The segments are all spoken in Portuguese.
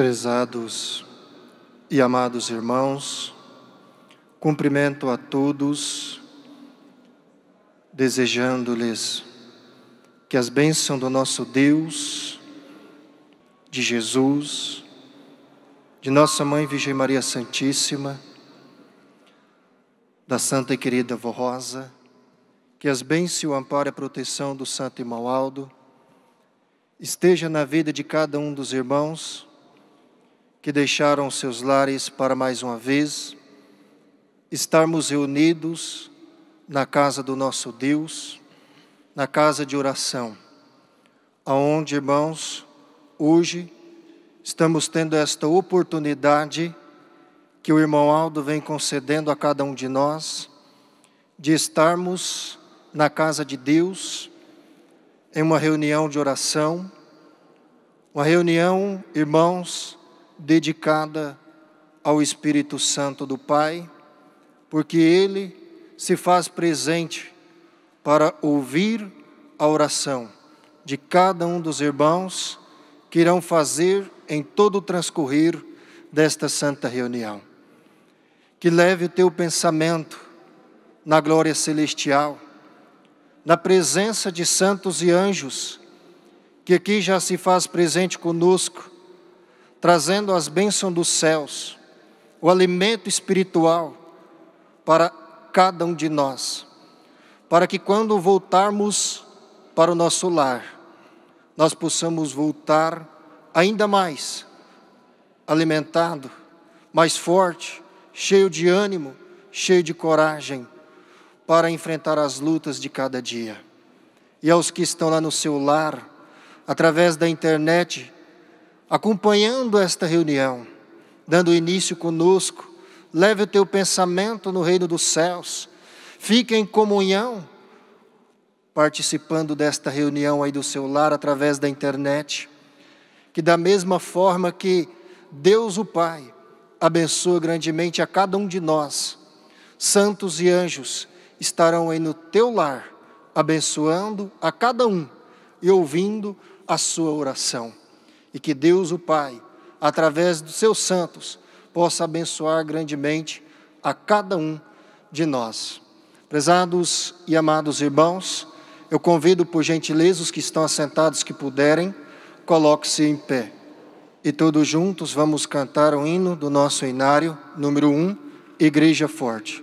Prezados e amados irmãos, cumprimento a todos, desejando-lhes que as bênçãos do nosso Deus, de Jesus, de nossa Mãe Virgem Maria Santíssima, da Santa e querida Vó Rosa, que as bênçãos e o amparo e a proteção do Santo Irmão Aldo esteja na vida de cada um dos irmãos que deixaram seus lares para mais uma vez estarmos reunidos na casa do nosso Deus, na casa de oração, aonde, irmãos, hoje estamos tendo esta oportunidade que o irmão Aldo vem concedendo a cada um de nós, de estarmos na casa de Deus, em uma reunião de oração, uma reunião, irmãos, dedicada ao Espírito Santo do Pai, porque Ele se faz presente para ouvir a oração de cada um dos irmãos que irão fazer em todo o transcorrer desta santa reunião. Que leve o teu pensamento na glória celestial, na presença de santos e anjos, que aqui já se faz presente conosco, trazendo as bênçãos dos céus, o alimento espiritual para cada um de nós, para que quando voltarmos para o nosso lar, nós possamos voltar ainda mais alimentado, mais forte, cheio de ânimo, cheio de coragem, para enfrentar as lutas de cada dia. E aos que estão lá no seu lar, através da internet, acompanhando esta reunião, dando início conosco, leve o teu pensamento no reino dos céus, fique em comunhão, participando desta reunião aí do seu lar, através da internet, que da mesma forma que Deus o Pai abençoa grandemente a cada um de nós, santos e anjos estarão aí no teu lar, abençoando a cada um e ouvindo a sua oração. E que Deus o Pai, através dos seus santos, possa abençoar grandemente a cada um de nós. Prezados e amados irmãos, eu convido por gentileza os que estão assentados que puderem, coloque-se em pé. E todos juntos vamos cantar o hino do nosso inário, número 1, Igreja Forte.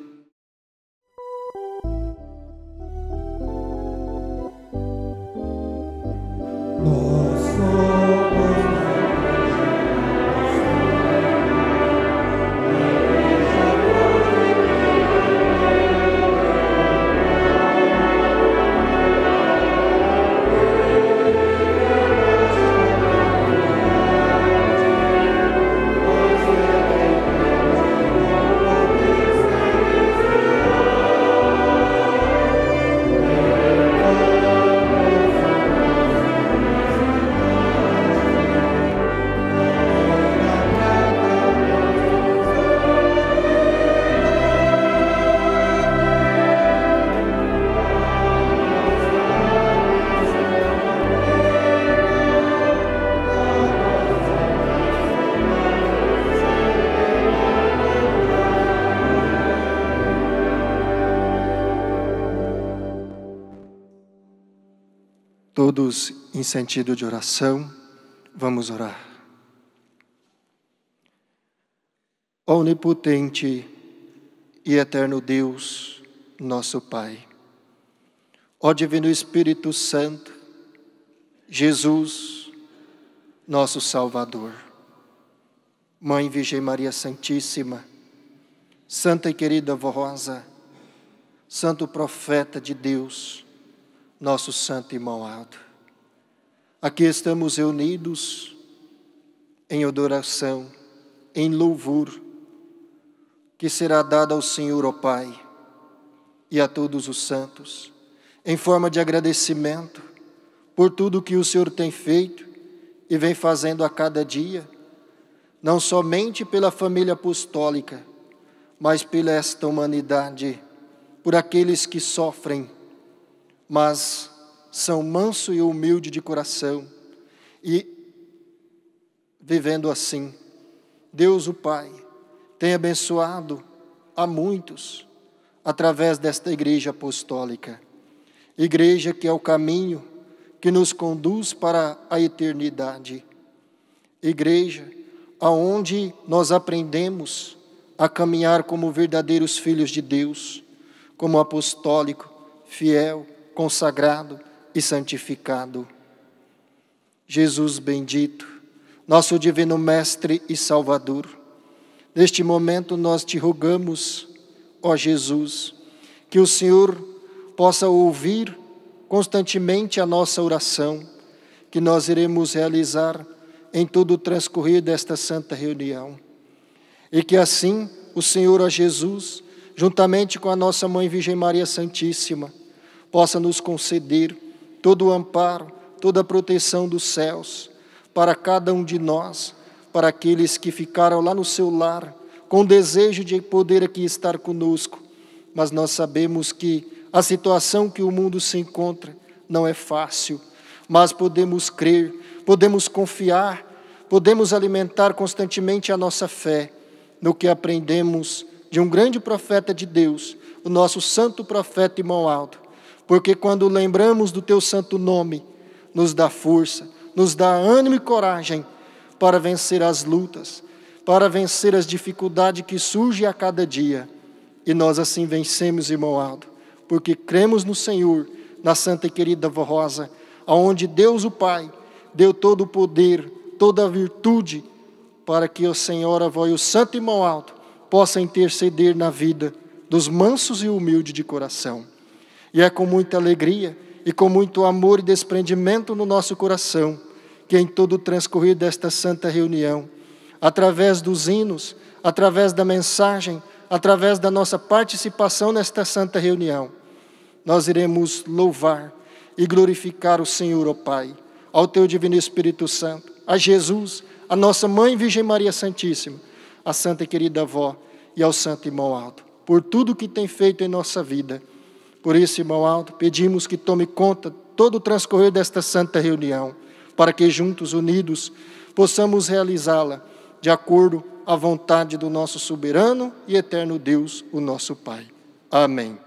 Todos em sentido de oração, vamos orar. Ó onipotente e eterno Deus, nosso Pai, ó Divino Espírito Santo, Jesus, nosso Salvador, Mãe Virgem Maria Santíssima, Santa e querida Vó Rosa, Santo Profeta de Deus, nosso Santo Irmão Aldo. Aqui estamos reunidos em adoração, em louvor, que será dado ao Senhor, ó Pai, e a todos os santos, em forma de agradecimento por tudo que o Senhor tem feito e vem fazendo a cada dia, não somente pela família apostólica, mas pela esta humanidade, por aqueles que sofrem, mas são manso e humilde de coração e vivendo assim. Deus o Pai tem abençoado a muitos através desta igreja apostólica. Igreja que é o caminho que nos conduz para a eternidade. Igreja aonde nós aprendemos a caminhar como verdadeiros filhos de Deus, como apostólico, fiel, consagrado e santificado. Jesus bendito, nosso divino Mestre e Salvador, neste momento nós te rogamos, ó Jesus, que o Senhor possa ouvir constantemente a nossa oração, que nós iremos realizar em todo o transcorrer desta santa reunião. E que assim o Senhor, ó Jesus, juntamente com a nossa Mãe Virgem Maria Santíssima, possa nos conceder todo o amparo, toda a proteção dos céus, para cada um de nós, para aqueles que ficaram lá no seu lar, com desejo de poder aqui estar conosco, mas nós sabemos que a situação que o mundo se encontra não é fácil, mas podemos crer, podemos confiar, podemos alimentar constantemente a nossa fé no que aprendemos de um grande profeta de Deus, o nosso santo profeta Irmão Aldo, porque quando lembramos do teu santo nome, nos dá força, nos dá ânimo e coragem para vencer as lutas, para vencer as dificuldades que surgem a cada dia. E nós assim vencemos, Irmão Aldo, porque cremos no Senhor, na Santa e Querida Vó Rosa, aonde Deus o Pai deu todo o poder, toda a virtude, para que o Senhor, avó e o Santo Irmão Aldo possa interceder na vida dos mansos e humildes de coração. E é com muita alegria e com muito amor e desprendimento no nosso coração que em todo o transcorrer desta santa reunião, através dos hinos, através da mensagem, através da nossa participação nesta santa reunião, nós iremos louvar e glorificar o Senhor, ó Pai, ao Teu Divino Espírito Santo, a Jesus, a nossa Mãe Virgem Maria Santíssima, a Santa e Querida Avó e ao Santo Irmão Aldo, por tudo que tem feito em nossa vida. Por isso, Irmão Aldo, pedimos que tome conta todo o transcorrer desta santa reunião, para que juntos, unidos, possamos realizá-la de acordo à vontade do nosso soberano e eterno Deus, o nosso Pai. Amém.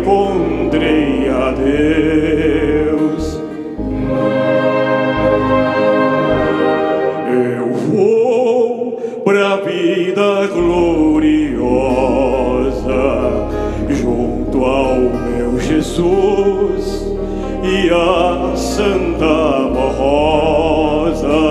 Encontrei a Deus. Jesus e a Santa Rosa.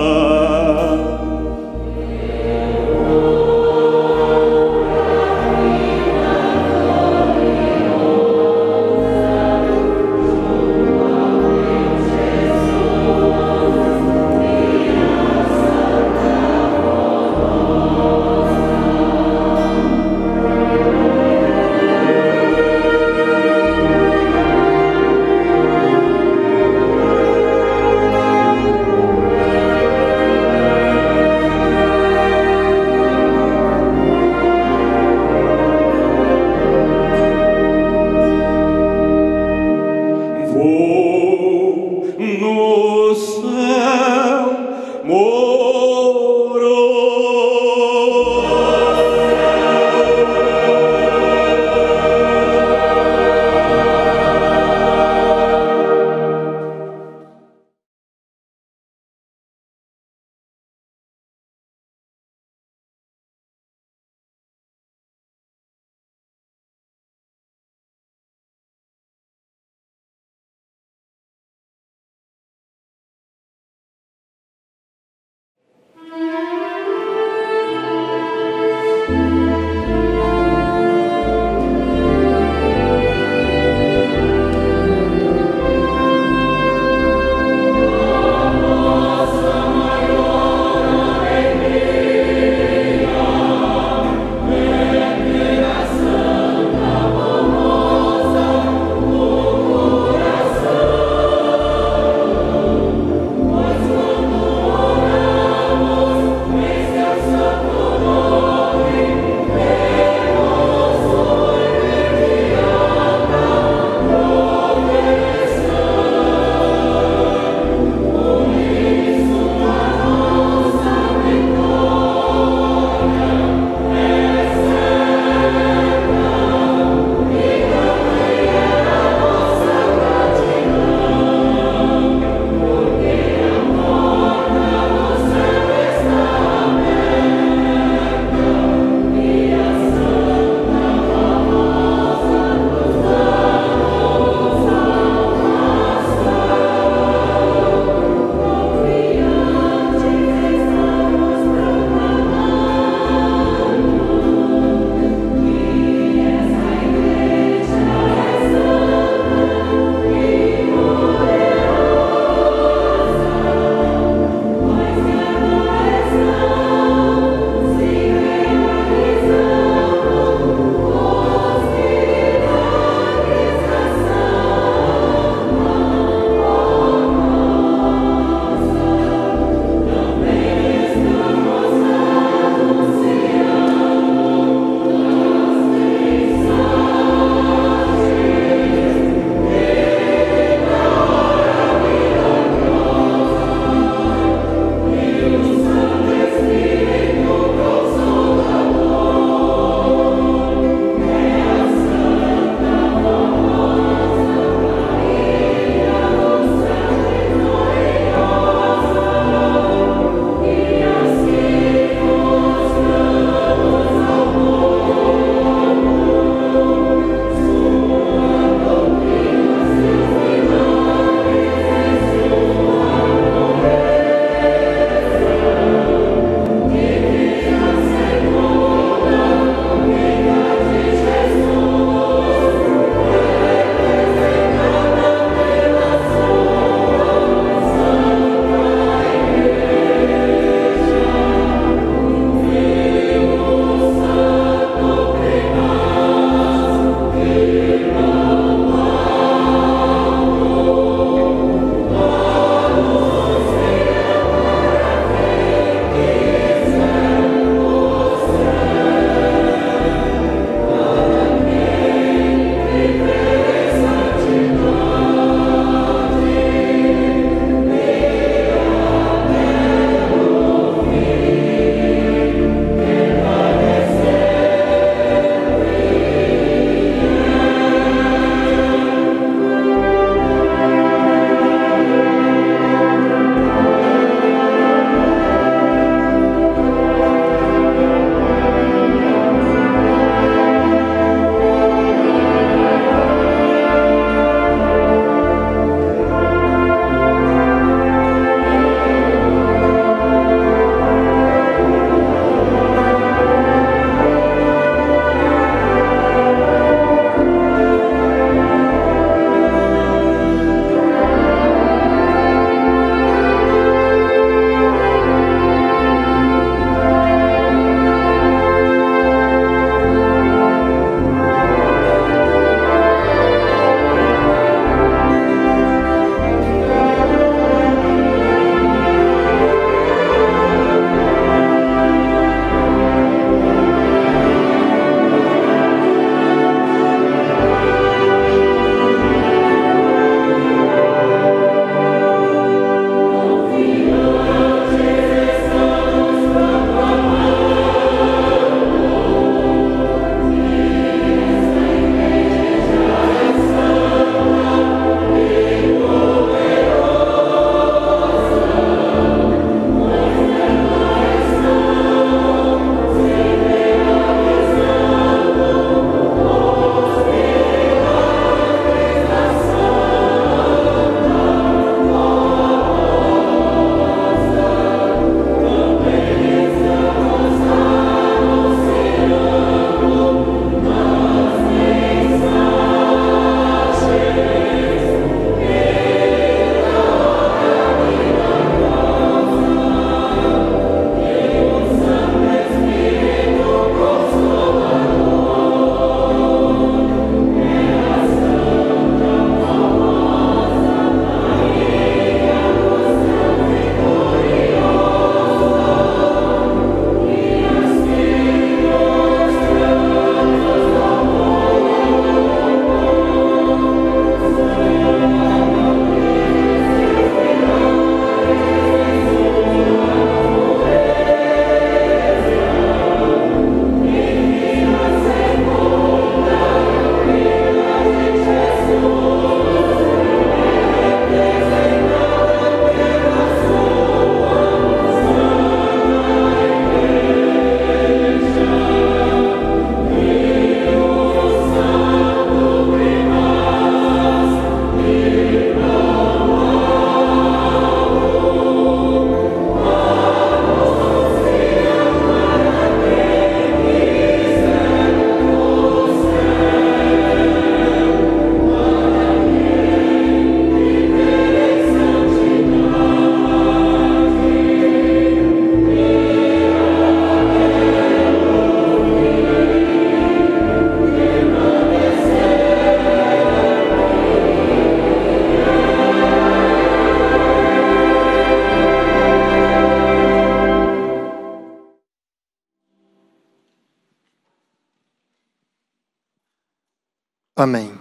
Amém.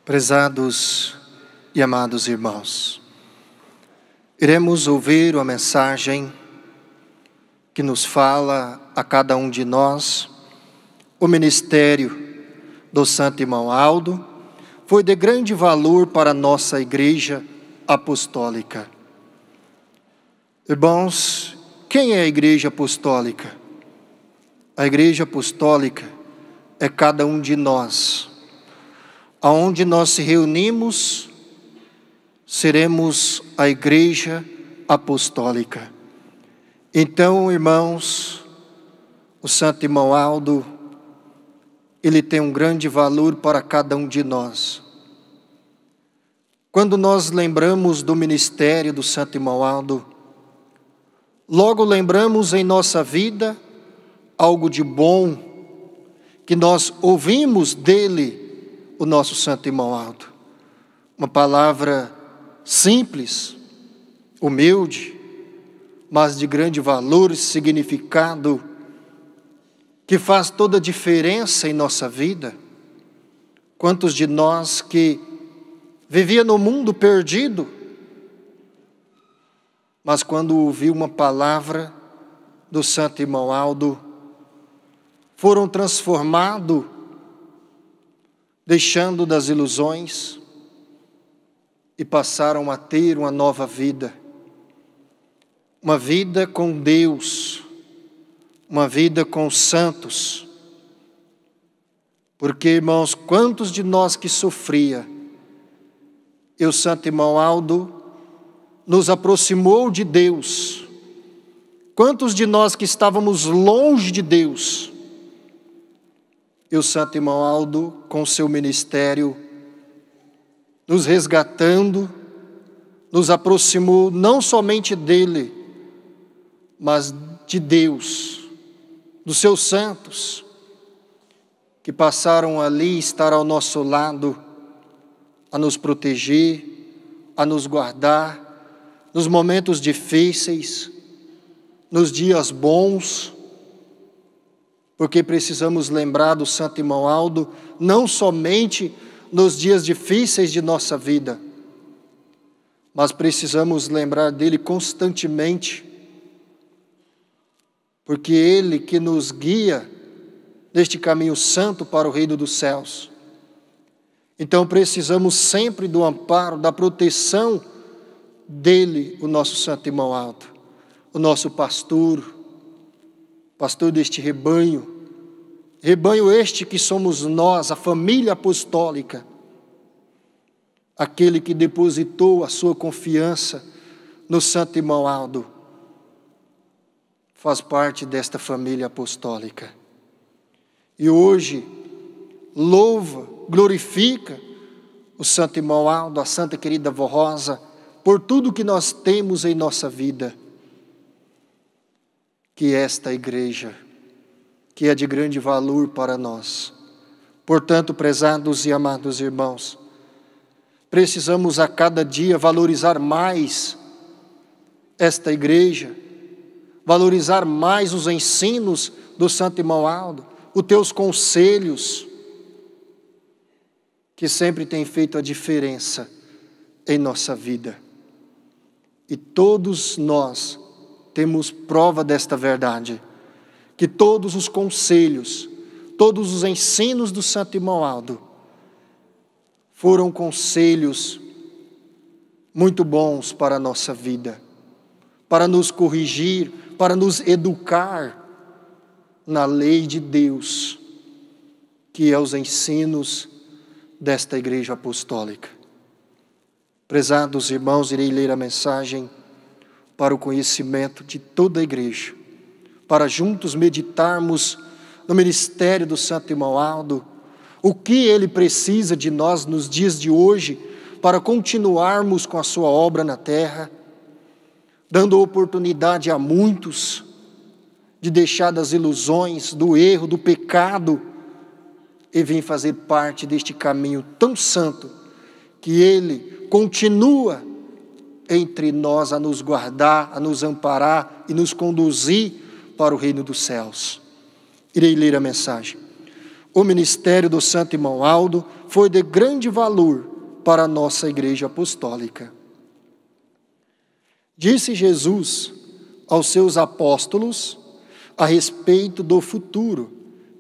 Prezados e amados irmãos, iremos ouvir uma mensagem que nos fala a cada um de nós. O ministério do Santo Irmão Aldo foi de grande valor para a nossa Igreja Apostólica. Irmãos, quem é a Igreja Apostólica? A Igreja Apostólica é cada um de nós. Aonde nós se reunimos, seremos a Igreja Apostólica. Então, irmãos, o Santo Irmão Aldo, ele tem um grande valor para cada um de nós. Quando nós lembramos do ministério do Santo Irmão Aldo, logo lembramos em nossa vida algo de bom que nós ouvimos dele, o nosso Santo Irmão Aldo. Uma palavra simples, humilde, mas de grande valor e significado, que faz toda a diferença em nossa vida. Quantos de nós que vivia no mundo perdido, mas quando ouviu uma palavra do Santo Irmão Aldo, foram transformados, deixando das ilusões e passaram a ter uma nova vida. Uma vida com Deus, uma vida com os santos. Porque, irmãos, quantos de nós que sofria, e o Santo Irmão Aldo nos aproximou de Deus. Quantos de nós que estávamos longe de Deus, e o Santo Irmão Aldo, com seu ministério, nos resgatando, nos aproximou não somente dele, mas de Deus, dos seus santos, que passaram ali estar ao nosso lado, a nos proteger, a nos guardar, nos momentos difíceis, nos dias bons, porque precisamos lembrar do Santo Irmão Aldo, não somente nos dias difíceis de nossa vida, mas precisamos lembrar dele constantemente, porque ele que nos guia neste caminho santo para o reino dos céus. Então precisamos sempre do amparo, da proteção dele, o nosso Santo Irmão Aldo, o nosso pastor deste rebanho este que somos nós, a família apostólica, aquele que depositou a sua confiança no Santo Irmão Aldo, faz parte desta família apostólica. E hoje louva, glorifica o Santo Irmão Aldo, a Santa Querida Avó Rosa, por tudo que nós temos em nossa vida. Que esta igreja, que é de grande valor para nós. Portanto, prezados e amados irmãos, precisamos a cada dia valorizar mais esta igreja, valorizar mais os ensinos do Santo Irmão Aldo, os teus conselhos, que sempre têm feito a diferença em nossa vida. E todos nós temos prova desta verdade, que todos os conselhos, todos os ensinos do Santo Irmão Aldo foram conselhos muito bons para a nossa vida, para nos corrigir, para nos educar na lei de Deus, que é os ensinos desta Igreja Apostólica. Prezados irmãos, irei ler a mensagem para o conhecimento de toda a Igreja, para juntos meditarmos no ministério do Santo Irmão Aldo, o que ele precisa de nós nos dias de hoje para continuarmos com a sua obra na terra, dando oportunidade a muitos de deixar das ilusões, do erro, do pecado e vir fazer parte deste caminho tão santo que ele continua entre nós a nos guardar, a nos amparar e nos conduzir para o reino dos céus. Irei ler a mensagem. O ministério do Santo Irmão Aldo foi de grande valor para a nossa Igreja Apostólica. Disse Jesus aos seus apóstolos a respeito do futuro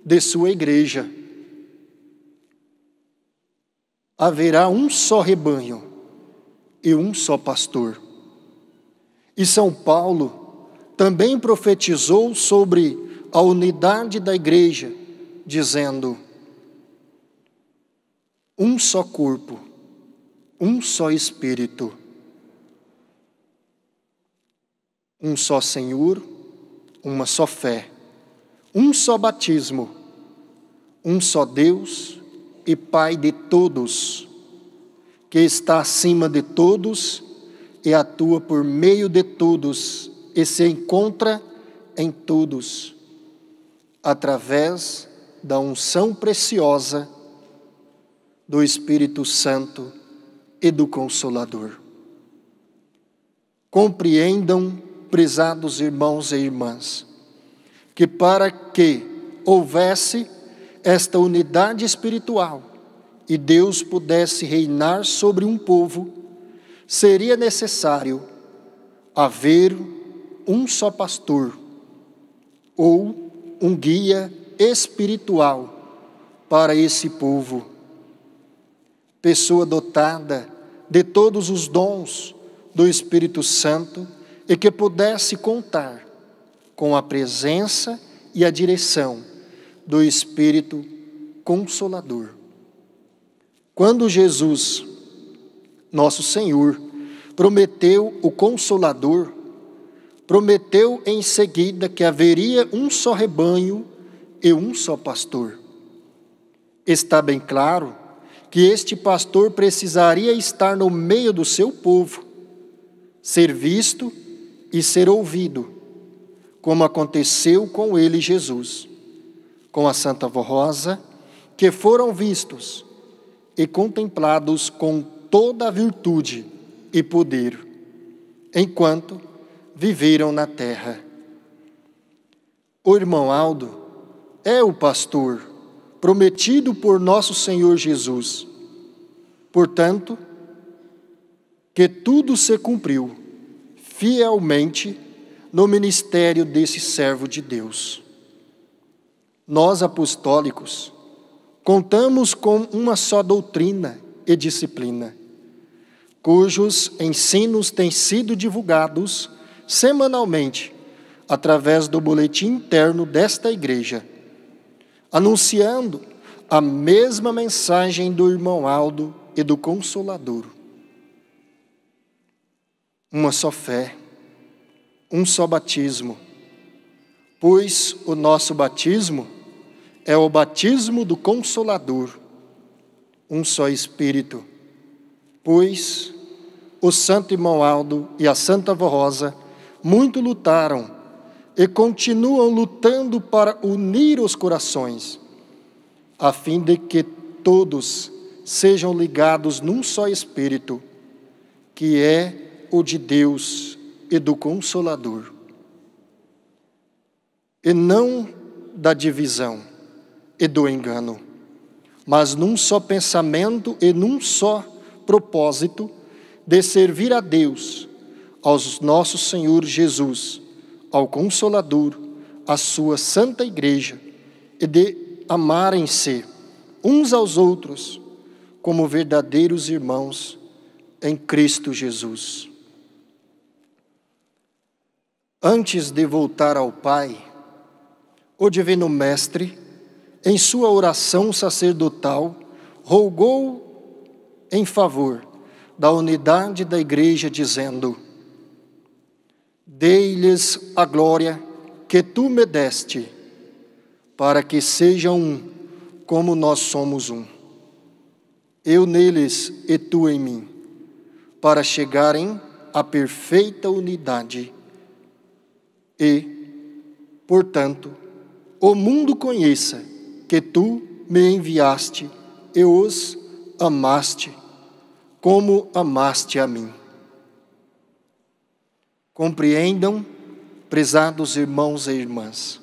de sua Igreja: haverá um só rebanho e um só pastor. E São Paulo também profetizou sobre a unidade da Igreja, dizendo: um só corpo, um só Espírito, um só Senhor, uma só fé, um só batismo, um só Deus e Pai de todos, que está acima de todos e atua por meio de todos e se encontra em todos, através da unção preciosa do Espírito Santo e do Consolador. Compreendam, prezados irmãos e irmãs, que para que houvesse esta unidade espiritual e Deus pudesse reinar sobre um povo, seria necessário haver um só pastor ou um guia espiritual para esse povo, pessoa dotada de todos os dons do Espírito Santo e que pudesse contar com a presença e a direção do Espírito Consolador. Quando Jesus, nosso Senhor, prometeu o Consolador, prometeu em seguida que haveria um só rebanho e um só pastor. Está bem claro que este pastor precisaria estar no meio do seu povo, ser visto e ser ouvido, como aconteceu com ele, Jesus, com a Santa Vó Rosa, que foram vistos e contemplados com toda a virtude e poder, enquanto viveram na terra. O irmão Aldo é o pastor prometido por nosso Senhor Jesus. Portanto, que tudo se cumpriu fielmente no ministério desse servo de Deus. Nós, apostólicos, contamos com uma só doutrina e disciplina, cujos ensinos têm sido divulgados semanalmente através do boletim interno desta igreja, anunciando a mesma mensagem do irmão Aldo e do Consolador. Uma só fé, um só batismo, pois o nosso batismo é o batismo do Consolador. Um só Espírito, pois o Santo Irmão Aldo e a Santa Vó Rosa muito lutaram e continuam lutando para unir os corações, a fim de que todos sejam ligados num só Espírito, que é o de Deus e do Consolador, e não da divisão e do engano, mas num só pensamento e num só propósito de servir a Deus, aos nosso Senhor Jesus, ao Consolador, à sua Santa Igreja, e de amarem-se uns aos outros como verdadeiros irmãos em Cristo Jesus. Antes de voltar ao Pai, o Divino Mestre, em sua oração sacerdotal, rogou em favor da unidade da Igreja, dizendo: dei-lhes a glória que tu me deste, para que sejam um, como nós somos um. Eu neles e tu em mim, para chegarem à perfeita unidade. E, portanto, o mundo conheça que tu me enviaste e os amaste, como amaste a mim. Compreendam, prezados irmãos e irmãs,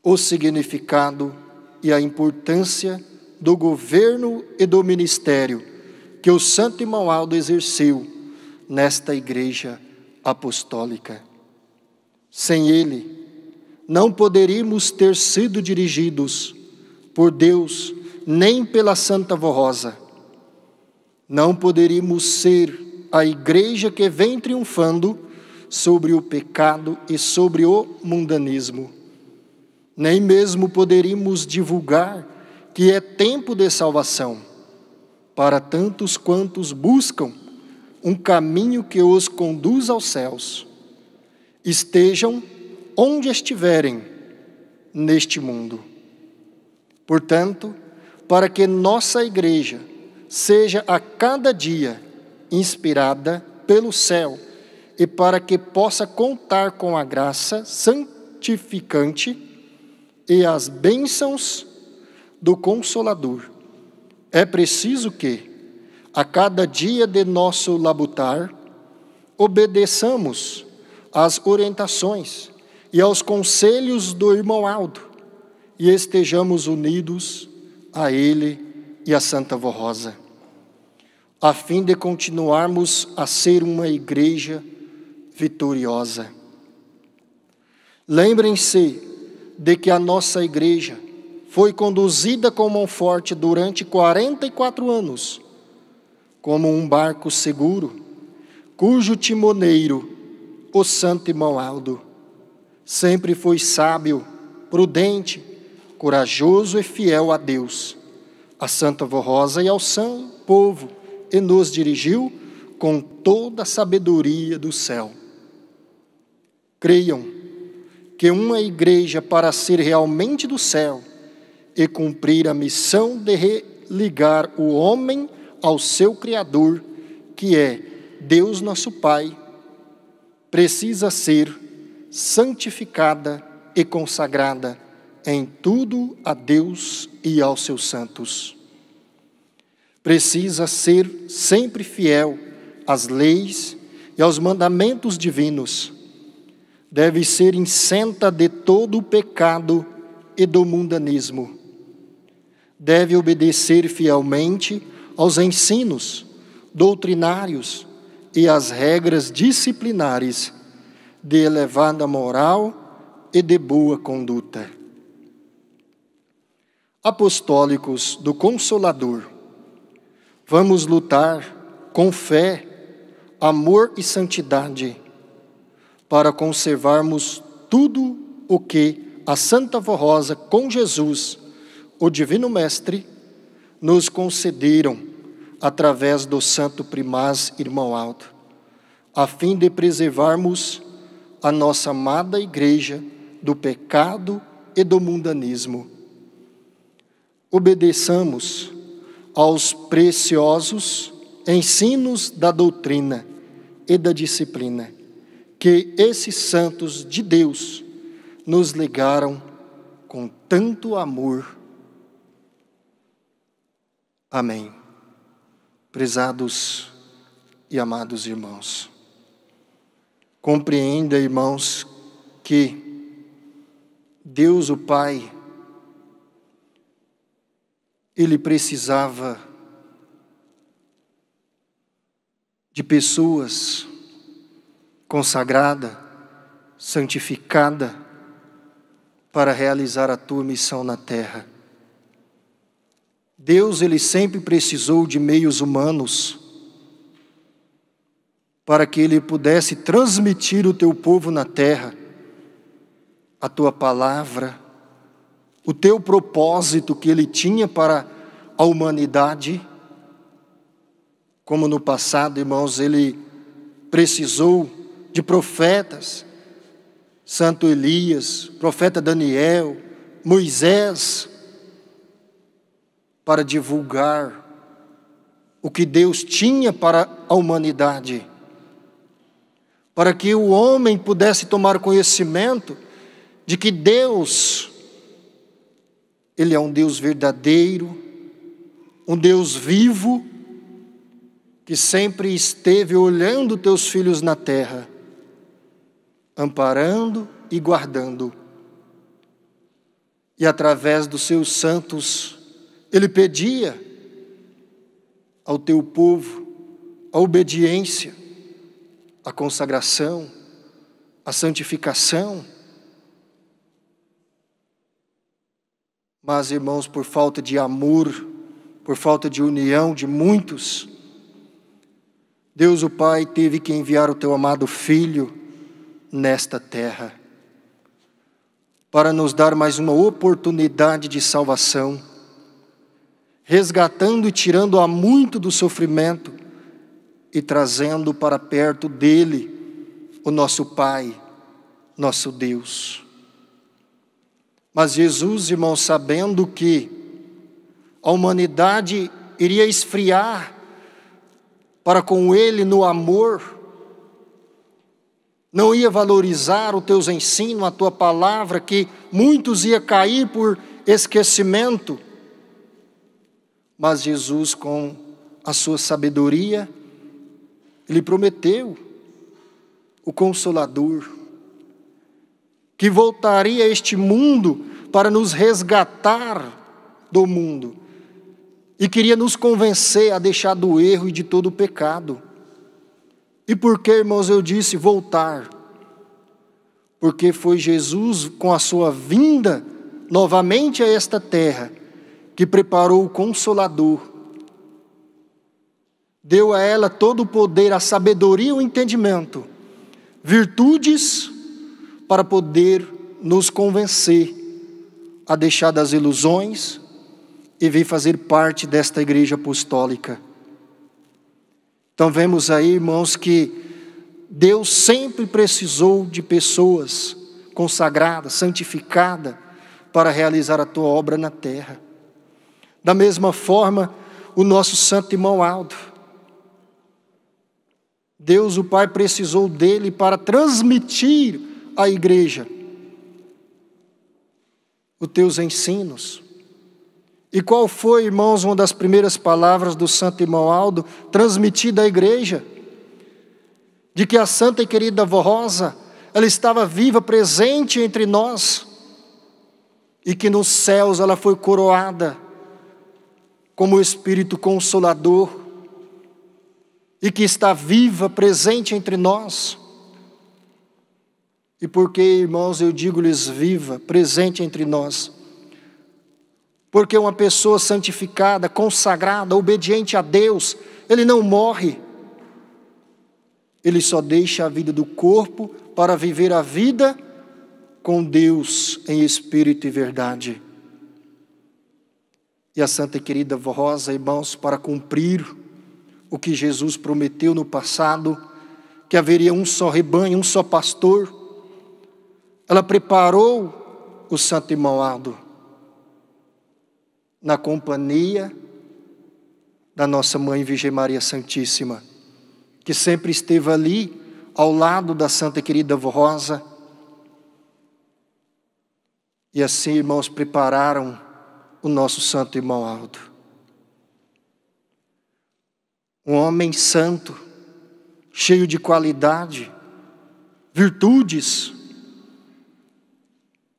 o significado e a importância do governo e do ministério que o Santo Irmão Aldo exerceu nesta igreja apostólica. Sem ele, não poderíamos ter sido dirigidos por Deus, nem pela Santa Vó Rosa. Não poderíamos ser a igreja que vem triunfando sobre o pecado e sobre o mundanismo. Nem mesmo poderíamos divulgar que é tempo de salvação para tantos quantos buscam um caminho que os conduz aos céus, estejam onde estiverem neste mundo. Portanto, para que nossa igreja seja a cada dia inspirada pelo céu e para que possa contar com a graça santificante e as bênçãos do Consolador, é preciso que, a cada dia de nosso labutar, obedeçamos às orientações e aos conselhos do irmão Aldo e estejamos unidos a ele e a Santa Vó Rosa, a fim de continuarmos a ser uma igreja vitoriosa. Lembrem-se de que a nossa igreja foi conduzida com mão forte durante 44 anos, como um barco seguro, cujo timoneiro, o Santo Irmão Aldo, sempre foi sábio, prudente, corajoso e fiel a Deus, a Santa Vó Rosa e ao Santo Povo, e nos dirigiu com toda a sabedoria do céu. Creiam que uma igreja, para ser realmente do céu e cumprir a missão de religar o homem ao seu Criador, que é Deus nosso Pai, precisa ser santificada e consagrada em tudo a Deus e aos seus santos. Precisa ser sempre fiel às leis e aos mandamentos divinos. Deve ser isenta de todo o pecado e do mundanismo. Deve obedecer fielmente aos ensinos doutrinários e às regras disciplinares de elevada moral e de boa conduta. Apostólicos do Consolador, vamos lutar com fé, amor e santidade para conservarmos tudo o que a Santa Vó Rosa com Jesus, o Divino Mestre, nos concederam através do Santo Primaz Irmão Aldo, a fim de preservarmos a nossa amada igreja do pecado e do mundanismo. Obedeçamos aos preciosos ensinos da doutrina e da disciplina que esses santos de Deus nos legaram com tanto amor. Amém. Prezados e amados irmãos, compreenda, irmãos, que Deus o Pai, Ele precisava de pessoas consagrada, santificada, para realizar a tua missão na terra. Deus, Ele sempre precisou de meios humanos para que Ele pudesse transmitir o teu povo na terra, a tua palavra, o teu propósito que Ele tinha para a humanidade. Como no passado, irmãos, Ele precisou de profetas, Santo Elias, profeta Daniel, Moisés, para divulgar o que Deus tinha para a humanidade, para que o homem pudesse tomar conhecimento de que Deus, Ele é um Deus verdadeiro, um Deus vivo, que sempre esteve olhando teus filhos na terra, amparando e guardando. E através dos seus santos, ele pedia ao teu povo a obediência, a consagração, a santificação. Mas, irmãos, por falta de amor, por falta de união de muitos, Deus o Pai teve que enviar o teu amado Filho nesta terra, para nos dar mais uma oportunidade de salvação, resgatando e tirando a muito do sofrimento e trazendo para perto dele o nosso Pai, nosso Deus. Mas Jesus, irmãos, sabendo que a humanidade iria esfriar para com ele no amor, não ia valorizar os teus ensinos, a tua palavra, que muitos iam cair por esquecimento. Mas Jesus, com a sua sabedoria, ele prometeu o Consolador, que voltaria a este mundo para nos resgatar do mundo, e queria nos convencer a deixar do erro e de todo o pecado. E por que, irmãos, eu disse voltar? Porque foi Jesus, com a sua vinda novamente a esta terra, que preparou o Consolador. Deu a ela todo o poder, a sabedoria e o entendimento, virtudes para poder nos convencer a deixar das ilusões e vir fazer parte desta igreja apostólica. Então vemos aí, irmãos, que Deus sempre precisou de pessoas consagradas, santificadas, para realizar a tua obra na terra. Da mesma forma, o nosso santo irmão Aldo. Deus, o Pai, precisou dele para transmitir à igreja os teus ensinos. E qual foi, irmãos, uma das primeiras palavras do santo irmão Aldo, transmitida à igreja? De que a santa e querida avó Rosa, ela estava viva, presente entre nós, e que nos céus ela foi coroada como o Espírito Consolador, e que está viva, presente entre nós. E por que, irmãos, eu digo-lhes viva, presente entre nós? Porque uma pessoa santificada, consagrada, obediente a Deus, ele não morre. Ele só deixa a vida do corpo para viver a vida com Deus em espírito e verdade. E a santa e querida avó Rosa, irmãos, para cumprir o que Jesus prometeu no passado, que haveria um só rebanho, um só pastor, ela preparou o santo irmão Aldo na companhia da nossa Mãe Virgem Maria Santíssima, que sempre esteve ali ao lado da santa e querida avó Rosa. E assim, irmãos, prepararam o nosso santo irmão Aldo. Um homem santo, cheio de qualidade, virtudes,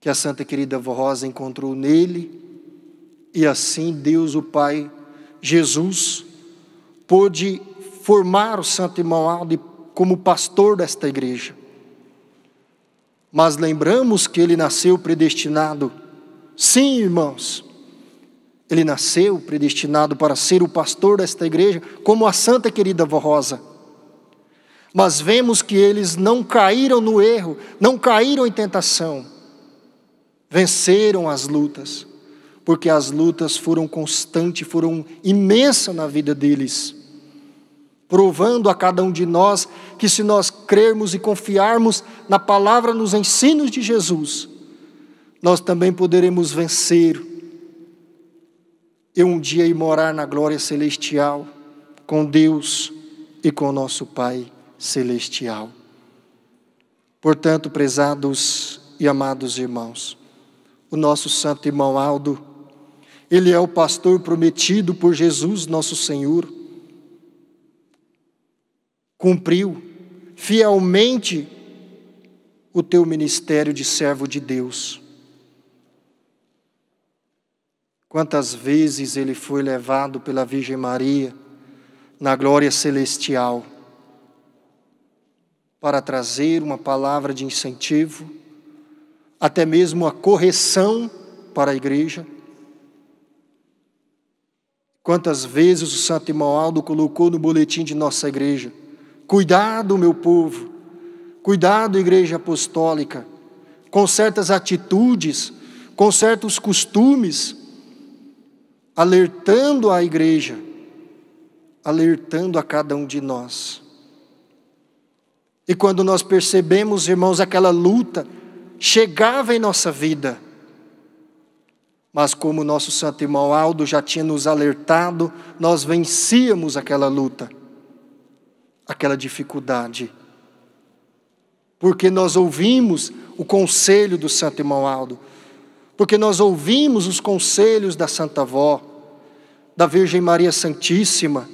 que a santa e querida avó Rosa encontrou nele. E assim Deus, o Pai, Jesus, pôde formar o santo irmão Aldo como pastor desta igreja. Mas lembramos que ele nasceu predestinado. Sim, irmãos, ele nasceu predestinado para ser o pastor desta igreja, como a santa e querida avó Rosa. Mas vemos que eles não caíram no erro, não caíram em tentação. Venceram as lutas, porque as lutas foram constantes, foram imensas na vida deles, provando a cada um de nós que se nós crermos e confiarmos na palavra, nos ensinos de Jesus, nós também poderemos vencer e um dia ir morar na glória celestial com Deus e com nosso Pai celestial. Portanto, prezados e amados irmãos, o nosso santo irmão Aldo, ele é o pastor prometido por Jesus, nosso Senhor. Cumpriu fielmente o teu ministério de servo de Deus. Quantas vezes ele foi levado pela Virgem Maria na glória celestial para trazer uma palavra de incentivo, até mesmo a correção para a igreja. Quantas vezes o Santo Imoaldo colocou no boletim de nossa igreja: cuidado, meu povo, cuidado, igreja apostólica, com certas atitudes, com certos costumes, alertando a igreja, alertando a cada um de nós. E quando nós percebemos, irmãos, aquela luta chegava em nossa vida, mas como o nosso Santo Imoaldo já tinha nos alertado, nós vencíamos aquela luta, aquela dificuldade, porque nós ouvimos o conselho do Santo Imoaldo, porque nós ouvimos os conselhos da Santa Avó, da Virgem Maria Santíssima.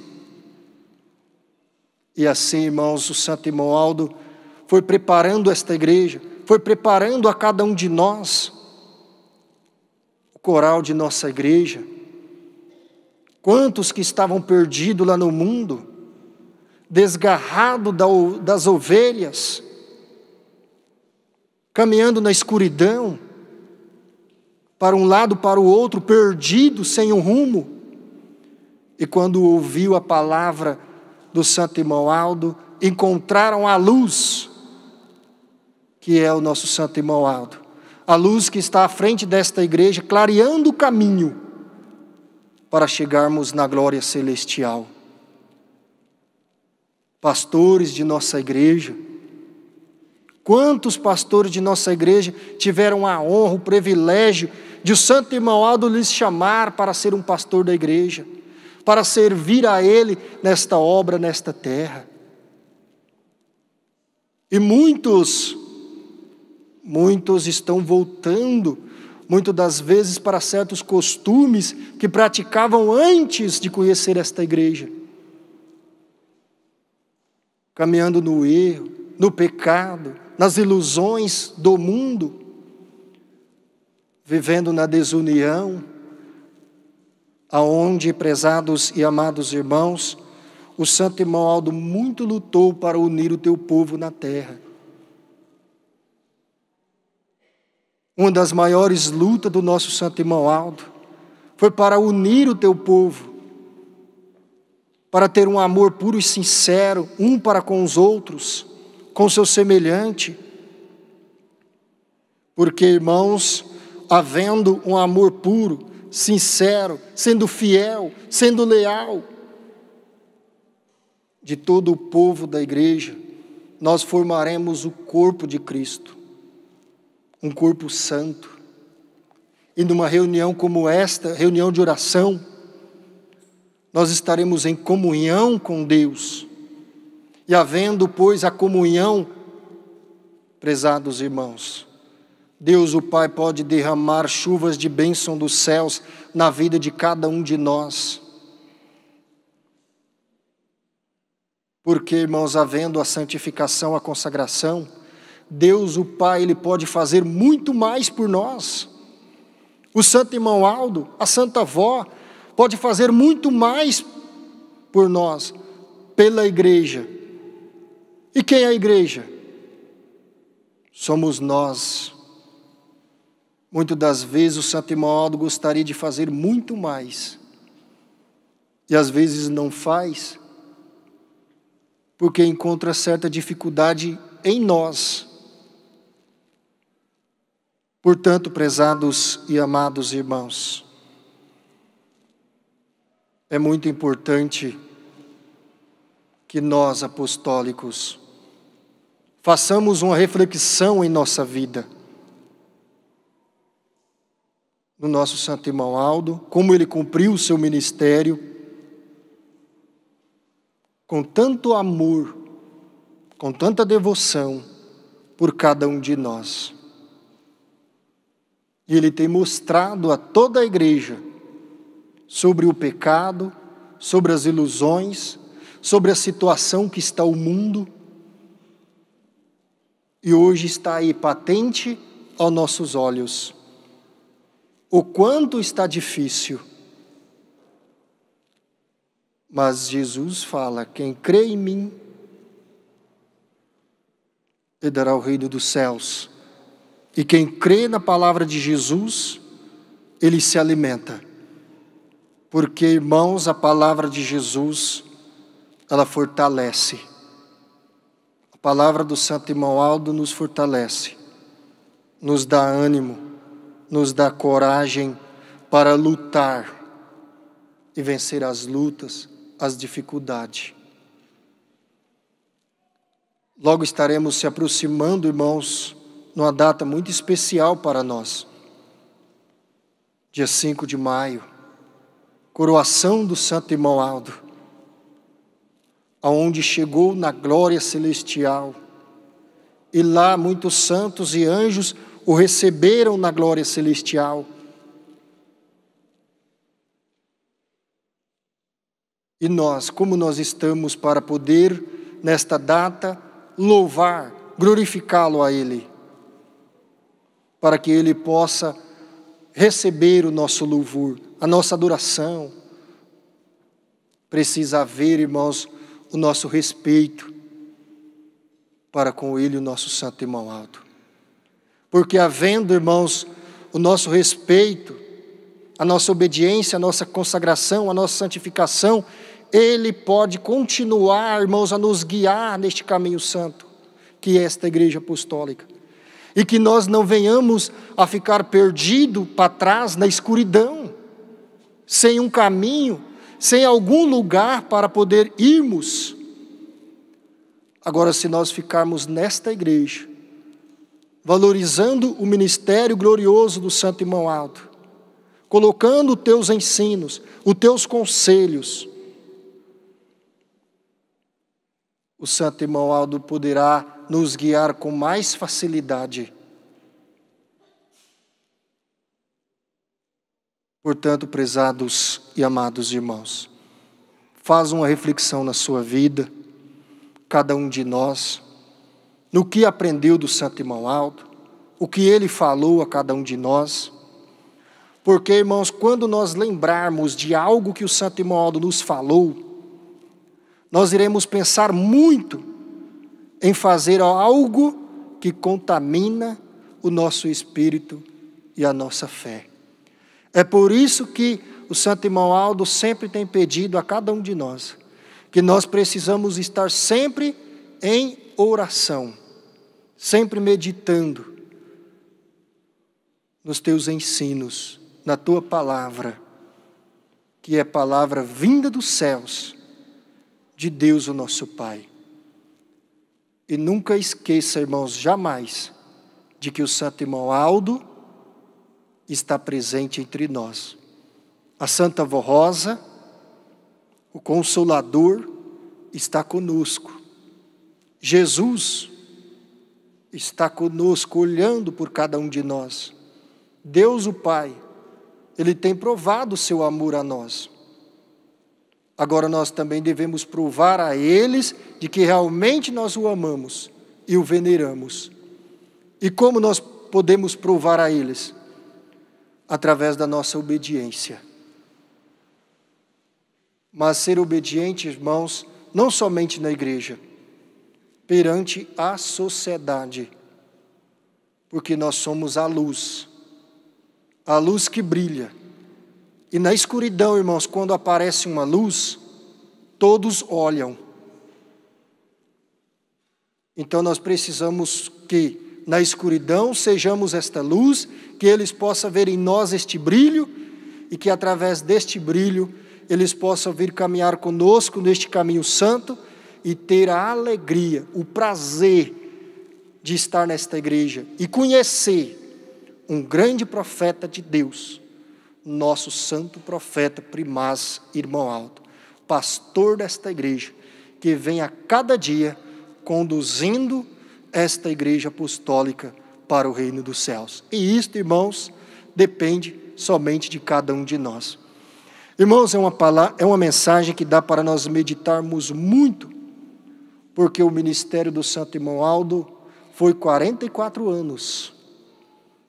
E assim, irmãos, o Santo Imoaldo foi preparando esta igreja, foi preparando a cada um de nós, o coral de nossa igreja. Quantos que estavam perdidos lá no mundo, desgarrados das ovelhas, caminhando na escuridão, para um lado, para o outro, perdidos, sem um rumo. E quando ouviu a palavra do Santo Imoaldo, encontraram a luz, que é o nosso Santo Imoaldo, a luz que está à frente desta igreja, clareando o caminho para chegarmos na glória celestial. Pastores de nossa igreja, quantos pastores de nossa igreja tiveram a honra, o privilégio de o Santo Imoaldo lhes chamar para ser um pastor da igreja, para servir a Ele nesta obra, nesta terra. E muitos estão voltando, muitas das vezes, para certos costumes que praticavam antes de conhecer esta igreja, caminhando no erro, no pecado, nas ilusões do mundo, vivendo na desunião, aonde, prezados e amados irmãos, o Santo Imoaldo muito lutou para unir o teu povo na terra. Uma das maiores lutas do nosso Santo Imoaldo foi para unir o teu povo, para ter um amor puro e sincero, um para com os outros, com seu semelhante. Porque, irmãos, havendo um amor puro, sincero, sendo fiel, sendo leal, de todo o povo da igreja, nós formaremos o corpo de Cristo, um corpo santo. E numa reunião como esta, reunião de oração, nós estaremos em comunhão com Deus. E havendo, pois, a comunhão, prezados irmãos, Deus o Pai pode derramar chuvas de bênção dos céus na vida de cada um de nós. Porque, irmãos, havendo a santificação, a consagração, Deus o Pai, Ele pode fazer muito mais por nós. O Santo Imoaldo, a Santa Avó, pode fazer muito mais por nós, pela igreja. E quem é a igreja? Somos nós. Muitas das vezes o Santo Imoaldo gostaria de fazer muito mais, e às vezes não faz, porque encontra certa dificuldade em nós. Portanto, prezados e amados irmãos, é muito importante que nós, apostólicos, façamos uma reflexão em nossa vida, no nosso Santo Imoaldo, como ele cumpriu o seu ministério, com tanto amor, com tanta devoção por cada um de nós. E ele tem mostrado a toda a igreja sobre o pecado, sobre as ilusões, sobre a situação que está o mundo. E hoje está aí patente aos nossos olhos o quanto está difícil. Mas Jesus fala: quem crê em mim, herdará o reino dos céus. E quem crê na palavra de Jesus, ele se alimenta. Porque, irmãos, a palavra de Jesus, ela fortalece. A palavra do Santo Irmão Aldo nos fortalece, nos dá ânimo, nos dá coragem para lutar e vencer as lutas, as dificuldades. Logo estaremos se aproximando, irmãos, numa data muito especial para nós. Dia 5 de maio, coroação do Santo Irmão Aldo, aonde chegou na glória celestial. E lá muitos santos e anjos o receberam na glória celestial. E nós, como nós estamos para poder, nesta data, louvar, glorificá-lo a Ele, para que Ele possa receber o nosso louvor, a nossa adoração. Precisa haver, irmãos, o nosso respeito para com Ele, o nosso Santo Irmão Aldo. Porque havendo, irmãos, o nosso respeito, a nossa obediência, a nossa consagração, a nossa santificação, Ele pode continuar, irmãos, a nos guiar neste caminho santo, que é esta igreja apostólica. E que nós não venhamos a ficar perdidos para trás na escuridão, sem um caminho, sem algum lugar para poder irmos. Agora, se nós ficarmos nesta igreja, valorizando o ministério glorioso do Santo Irmão Aldo, colocando os teus ensinos, os teus conselhos, o Santo Irmão Aldo poderá nos guiar com mais facilidade. Portanto, prezados e amados irmãos, faz uma reflexão na sua vida, cada um de nós, no que aprendeu do Santo Irmão Aldo, o que ele falou a cada um de nós. Porque, irmãos, quando nós lembrarmos de algo que o Santo Irmão Aldo nos falou, nós iremos pensar muito em fazer algo que contamina o nosso espírito e a nossa fé. É por isso que o Santo Irmão Aldo sempre tem pedido a cada um de nós, que nós precisamos estar sempre em oração, sempre meditando nos teus ensinos, na tua palavra, que é palavra vinda dos céus, de Deus o nosso Pai. E nunca esqueça, irmãos, jamais, de que o Santo Irmão Aldo está presente entre nós. A Santa Avó Rosa, o Consolador, está conosco. Jesus está conosco, olhando por cada um de nós. Deus o Pai, Ele tem provado o seu amor a nós. Agora nós também devemos provar a eles de que realmente nós o amamos e o veneramos. E como nós podemos provar a eles? Através da nossa obediência. Mas ser obediente, irmãos, não somente na igreja, perante a sociedade. Porque nós somos a luz que brilha. E na escuridão, irmãos, quando aparece uma luz, todos olham. Então nós precisamos que na escuridão sejamos esta luz, que eles possam ver em nós este brilho, e que através deste brilho eles possam vir caminhar conosco neste caminho santo e ter a alegria, o prazer de estar nesta igreja e conhecer um grande profeta de Deus, nosso santo profeta Primaz Irmão Aldo, pastor desta igreja, que vem a cada dia conduzindo esta igreja apostólica para o reino dos céus. E isto, irmãos, depende somente de cada um de nós. Irmãos, é uma mensagem que dá para nós meditarmos muito, porque o ministério do Santo Irmão Aldo foi 44 anos.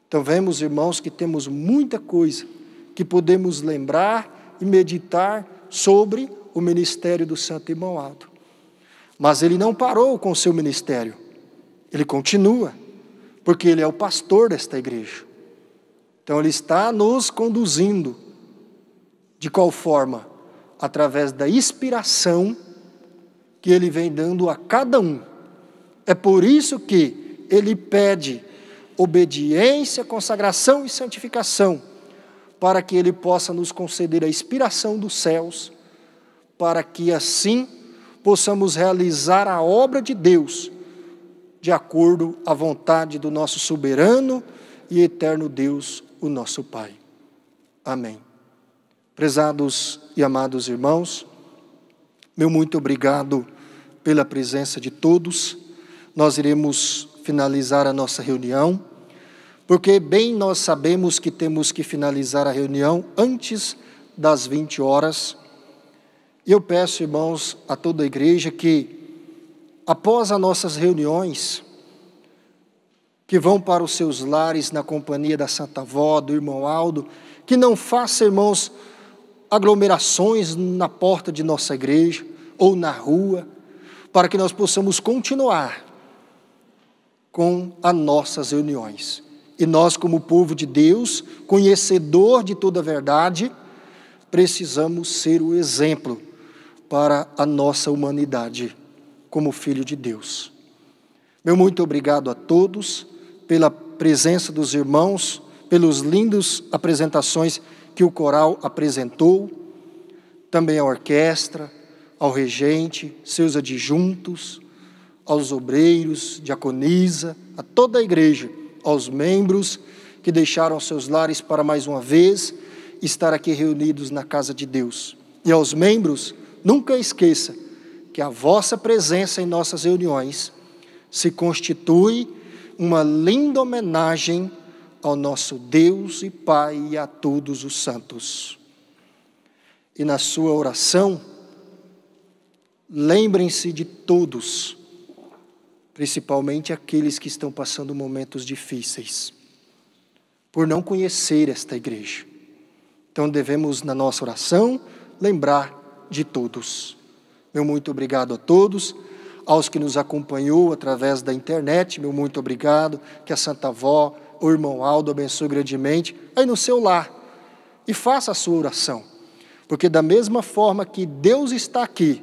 Então vemos, irmãos, que temos muita coisa que podemos lembrar e meditar sobre o ministério do Santo Irmão Aldo. Mas ele não parou com o seu ministério, ele continua, porque ele é o pastor desta igreja. Então ele está nos conduzindo. De qual forma? Através da inspiração que ele vem dando a cada um. É por isso que ele pede obediência, consagração e santificação, para que ele possa nos conceder a inspiração dos céus, para que assim possamos realizar a obra de Deus, de acordo à vontade do nosso soberano e eterno Deus, o nosso Pai. Amém. Prezados e amados irmãos, meu muito obrigado pela presença de todos. Nós iremos finalizar a nossa reunião, porque bem nós sabemos que temos que finalizar a reunião antes das 20 horas. E eu peço, irmãos, a toda a igreja que, após as nossas reuniões, que vão para os seus lares na companhia da Santa Avó, do irmão Aldo, que não faça, irmãos, aglomerações na porta de nossa igreja ou na rua, para que nós possamos continuar com as nossas reuniões. E nós, como povo de Deus, conhecedor de toda a verdade, precisamos ser o exemplo para a nossa humanidade, como filho de Deus. Meu muito obrigado a todos pela presença dos irmãos, pelos lindos apresentações que o coral apresentou, também à orquestra, ao regente, seus adjuntos, aos obreiros, diaconisa, a toda a igreja, aos membros que deixaram seus lares para mais uma vez estar aqui reunidos na casa de Deus. E aos membros, nunca esqueça que a vossa presença em nossas reuniões se constitui uma linda homenagem ao nosso Deus e Pai e a todos os santos. E na sua oração, lembrem-se de todos, principalmente aqueles que estão passando momentos difíceis, por não conhecer esta igreja. Então devemos, na nossa oração, lembrar de todos. Meu muito obrigado a todos, aos que nos acompanhou através da internet, meu muito obrigado, que a Santa Avó, o irmão Aldo abençoe grandemente, aí no seu lar, e faça a sua oração, porque da mesma forma que Deus está aqui,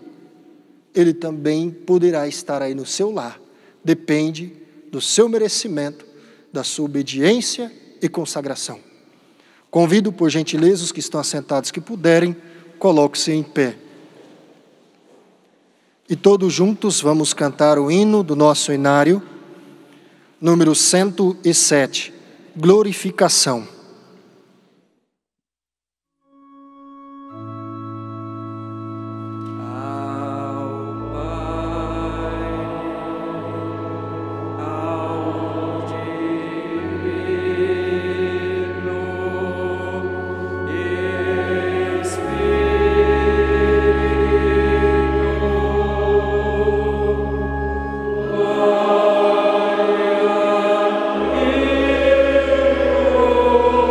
Ele também poderá estar aí no seu lar, depende do seu merecimento, da sua obediência e consagração. Convido, por gentileza, os que estão assentados que puderem, coloque-se em pé. E todos juntos vamos cantar o hino do nosso inário, número 107, Glorificação. Oh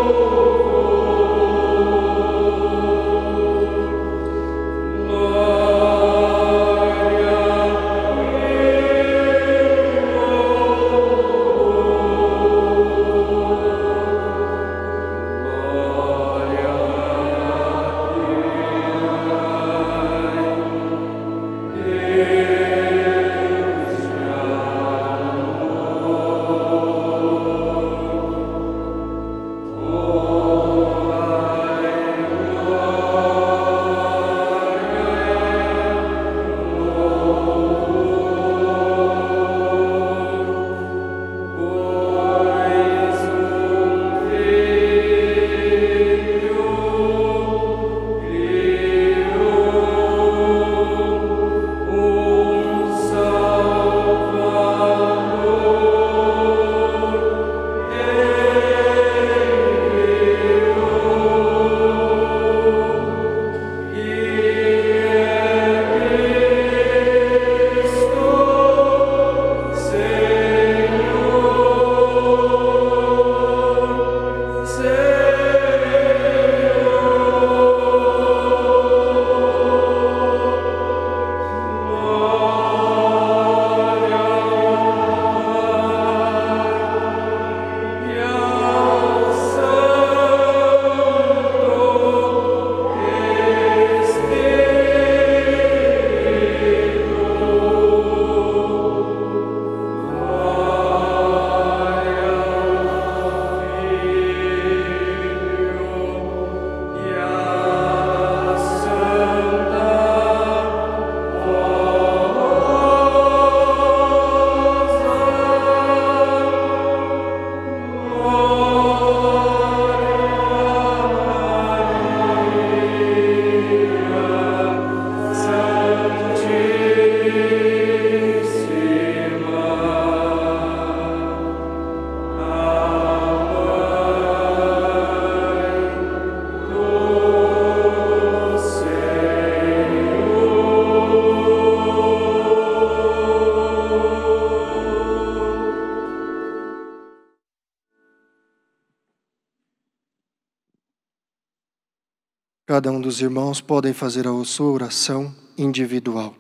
Cada um dos irmãos pode fazer a sua oração individual.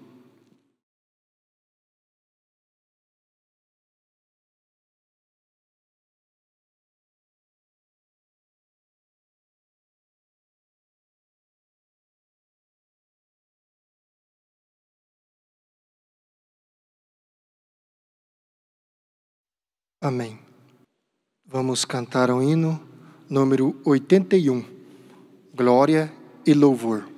Amém. Vamos cantar o hino número 81, Glória e Louvor.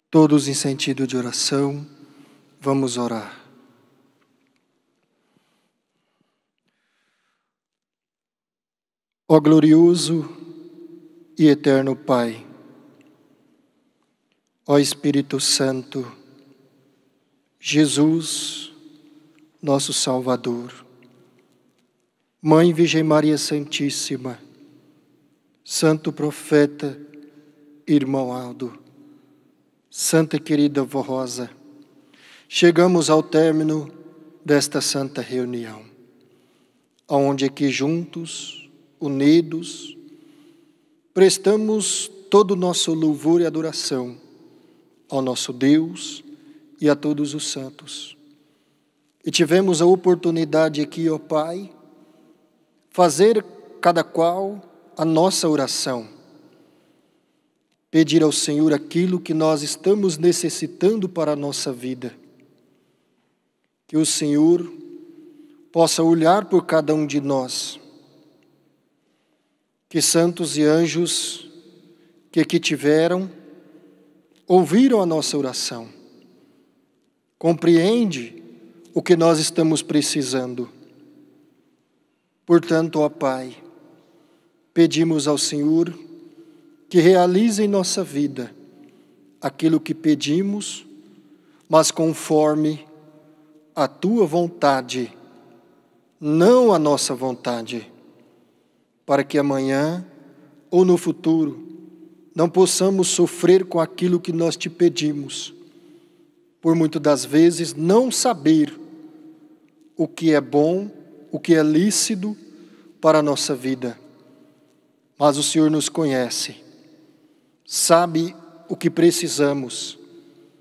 Todos em sentido de oração, vamos orar. Ó glorioso e eterno Pai, ó Espírito Santo, Jesus, nosso Salvador, Mãe Virgem Maria Santíssima, Santo Profeta, Irmão Aldo, Santa querida Vó Rosa, chegamos ao término desta santa reunião, onde aqui juntos, unidos, prestamos todo o nosso louvor e adoração ao nosso Deus e a todos os santos. E tivemos a oportunidade aqui, ó Pai, fazer cada qual a nossa oração, pedir ao Senhor aquilo que nós estamos necessitando para a nossa vida. Que o Senhor possa olhar por cada um de nós. Que santos e anjos que aqui tiveram, ouviram a nossa oração. Compreende o que nós estamos precisando. Portanto, ó Pai, pedimos ao Senhor que realize em nossa vida aquilo que pedimos, mas conforme a Tua vontade, não a nossa vontade, para que amanhã ou no futuro não possamos sofrer com aquilo que nós Te pedimos, por muitas das vezes não saber o que é bom, o que é lícito para a nossa vida. Mas o Senhor nos conhece, sabe o que precisamos,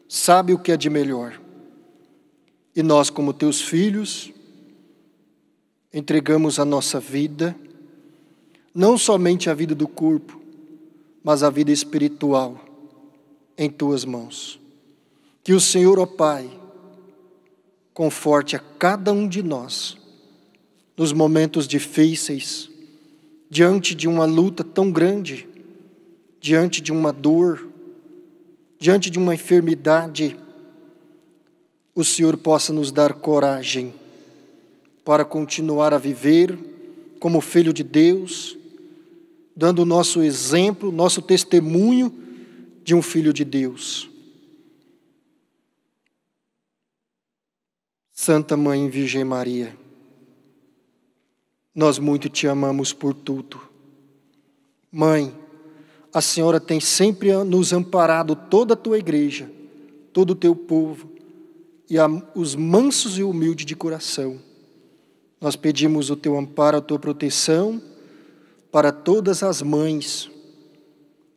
sabe o que é de melhor. E nós, como Teus filhos, entregamos a nossa vida, não somente a vida do corpo, mas a vida espiritual, em Tuas mãos. Que o Senhor, ó Pai, conforte a cada um de nós, nos momentos difíceis, diante de uma luta tão grande, diante de uma dor, diante de uma enfermidade, o Senhor possa nos dar coragem para continuar a viver como filho de Deus, dando o nosso exemplo, nosso testemunho de um filho de Deus. Santa Mãe Virgem Maria, nós muito Te amamos por tudo. Mãe, a Senhora tem sempre nos amparado toda a Tua igreja, todo o Teu povo, e os mansos e humildes de coração. Nós pedimos o Teu amparo, a Tua proteção para todas as mães,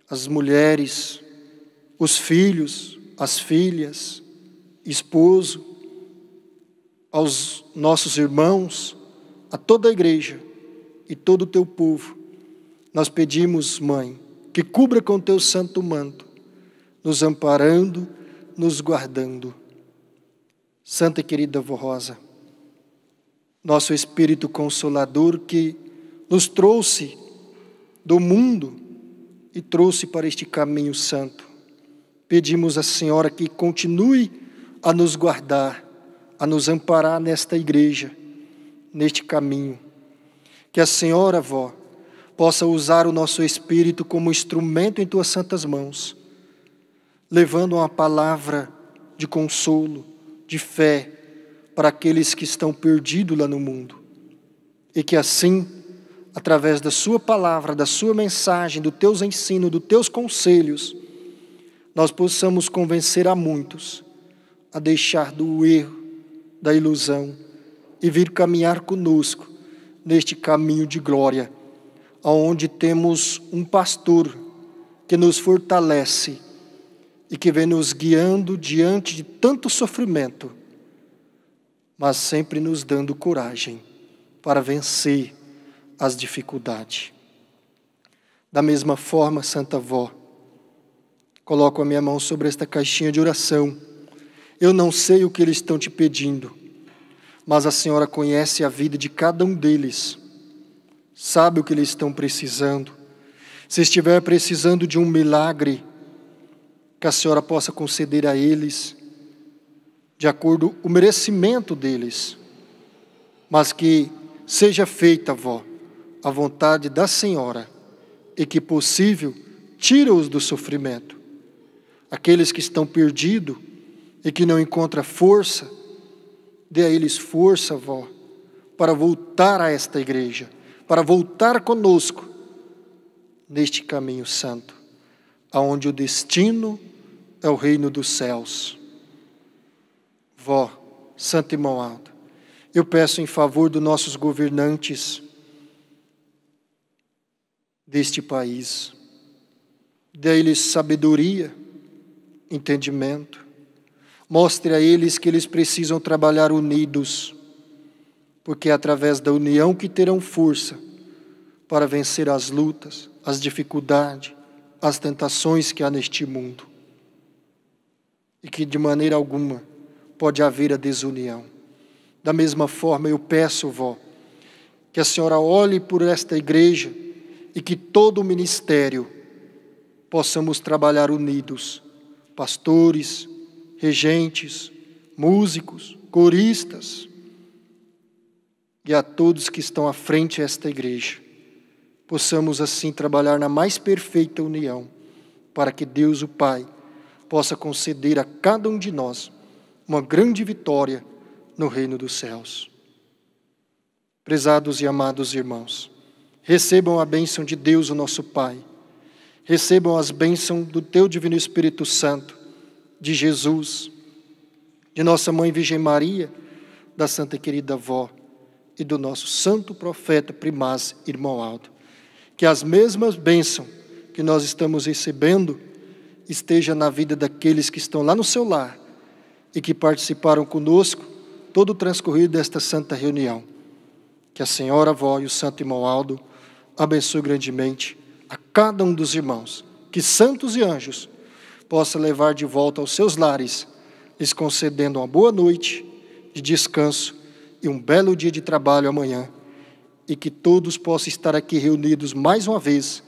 as mulheres, os filhos, as filhas, esposo, aos nossos irmãos, a toda a igreja e todo o teu povo. Nós pedimos, Mãe, que cubra com teu santo manto, nos amparando, nos guardando. Santa e querida Vó Rosa, nosso Espírito Consolador que nos trouxe do mundo e trouxe para este caminho santo, pedimos à Senhora que continue a nos guardar, a nos amparar nesta igreja, neste caminho. Que a Senhora, Vó, possa usar o nosso espírito como instrumento em tuas santas mãos, levando uma palavra de consolo, de fé, para aqueles que estão perdidos lá no mundo. E que assim, através da sua palavra, da sua mensagem, dos teus ensinos, dos teus conselhos, nós possamos convencer a muitos a deixar do erro, da ilusão e vir caminhar conosco neste caminho de glória, onde temos um pastor que nos fortalece e que vem nos guiando diante de tanto sofrimento, mas sempre nos dando coragem para vencer as dificuldades. Da mesma forma, Santa Vó, coloco a minha mão sobre esta caixinha de oração. Eu não sei o que eles estão te pedindo, mas a Senhora conhece a vida de cada um deles, sabe o que eles estão precisando. Se estiver precisando de um milagre, que a Senhora possa conceder a eles, de acordo com o merecimento deles, mas que seja feita, Vó, a vontade da Senhora, e que possível, tira-os do sofrimento. Aqueles que estão perdidos e que não encontram força, dê a eles força, Vó, para voltar a esta igreja, para voltar conosco neste caminho santo, aonde o destino é o reino dos céus. Vó, Santo Irmão Aldo, eu peço em favor dos nossos governantes deste país, dê a eles sabedoria, entendimento, mostre a eles que eles precisam trabalhar unidos, porque é através da união que terão força para vencer as lutas, as dificuldades, as tentações que há neste mundo. E que de maneira alguma pode haver a desunião. Da mesma forma eu peço, Vó, que a Senhora olhe por esta igreja e que todo o ministério possamos trabalhar unidos, pastores, regentes, músicos, coristas, e a todos que estão à frente desta igreja, possamos assim trabalhar na mais perfeita união, para que Deus o Pai possa conceder a cada um de nós uma grande vitória no reino dos céus. Prezados e amados irmãos, recebam a bênção de Deus, o nosso Pai, recebam as bênçãos do teu Divino Espírito Santo, de Jesus, de nossa Mãe Virgem Maria, da Santa e querida Vó e do nosso Santo Profeta Primaz, Irmão Aldo. Que as mesmas bênçãos que nós estamos recebendo esteja na vida daqueles que estão lá no seu lar e que participaram conosco todo o transcorrer desta santa reunião. Que a Senhora Vó e o Santo Irmão Aldo abençoe grandemente a cada um dos irmãos, que santos e anjos possa levar de volta aos seus lares, lhes concedendo uma boa noite de descanso e um belo dia de trabalho amanhã, e que todos possam estar aqui reunidos mais uma vez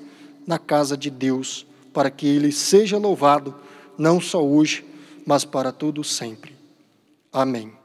na casa de Deus, para que Ele seja louvado, não só hoje, mas para todo sempre. Amém.